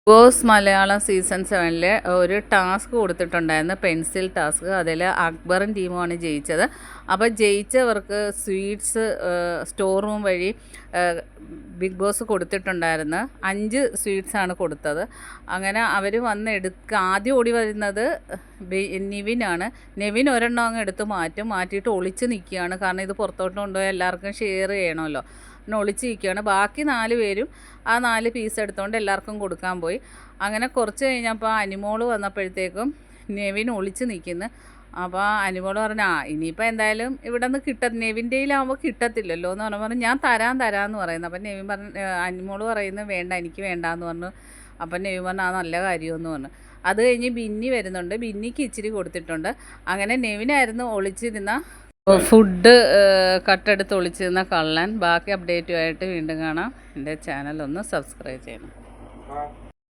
Boss Malayalam season 7 ഒരു task കൊടുത്തിട്ടുണ്ടായിരുന്നു, pencil task. അതിൽ അക്ബറും ടീമുമാണ് ജയിച്ചത്. അപ്പോൾ ജയിച്ചവർക്ക് സ്വീറ്റ്സ് സ്റ്റോർ റൂം വഴി ബിഗ് ബോസ് കൊടുത്തിട്ടുണ്ടായിരുന്നു. 5 സ്വീറ്റ്സാണ് കൊടുത്തത്. അങ്ങനെ അവർ ആദ്യം ഓടി വരുന്നത് നിവിനാണ്. നിവിൻ ഒരെണ്ണം അങ്ങ് എടുത്ത് മാറ്റിയിട്ട് ഒളിച്ച് നിൽക്കുകയാണ്. കാരണം ഇത് പുറത്തോട്ട് കൊണ്ടുപോയി എല്ലാവർക്കും ഷെയർ ചെയ്യണമല്ലോ. ഒളിച്ച് നിൽക്കുകയാണ്. ബാക്കി 4 പേരും ആ 4 പീസ് എടുത്തുകൊണ്ട് എല്ലാവർക്കും കൊടുക്കാൻ പോയി. അങ്ങനെ കുറച്ച് കഴിഞ്ഞപ്പോൾ അനിമോള് വന്നപ്പോഴത്തേക്കും നെവിൻ ഒളിച്ച് നിൽക്കുന്നു. അപ്പോൾ അനിമോള് പറഞ്ഞു, ഇനിയിപ്പോൾ എന്തായാലും ഇവിടെ നിന്ന് നെവിൻ്റെയിലാകുമ്പോൾ കിട്ടത്തില്ലല്ലോ എന്ന് പറഞ്ഞാൽ ഞാൻ തരാമെന്ന് പറയുന്നു. അപ്പം അനിമോള് പറയുന്നത് വേണ്ട, എനിക്ക് വേണ്ടാന്ന് പറഞ്ഞു. അപ്പം നെവിൻ പറഞ്ഞു നല്ല കാര്യമെന്ന് പറഞ്ഞു. അത് കഴിഞ്ഞ് ബിന്നി വരുന്നുണ്ട്. ബിന്നിക്ക് ഇച്ചിരി കൊടുത്തിട്ടുണ്ട്. അങ്ങനെ നെവിനായിരുന്നു ഒളിച്ചിരുന്ന ഫുഡ് കട്ടെടുത്ത് ഒളിച്ചിരുന്ന കള്ളൻ. ബാക്കി അപ്ഡേറ്റുമായിട്ട് വീണ്ടും കാണാം. എൻ്റെ ചാനൽ ഒന്ന് സബ്സ്ക്രൈബ് ചെയ്യണം.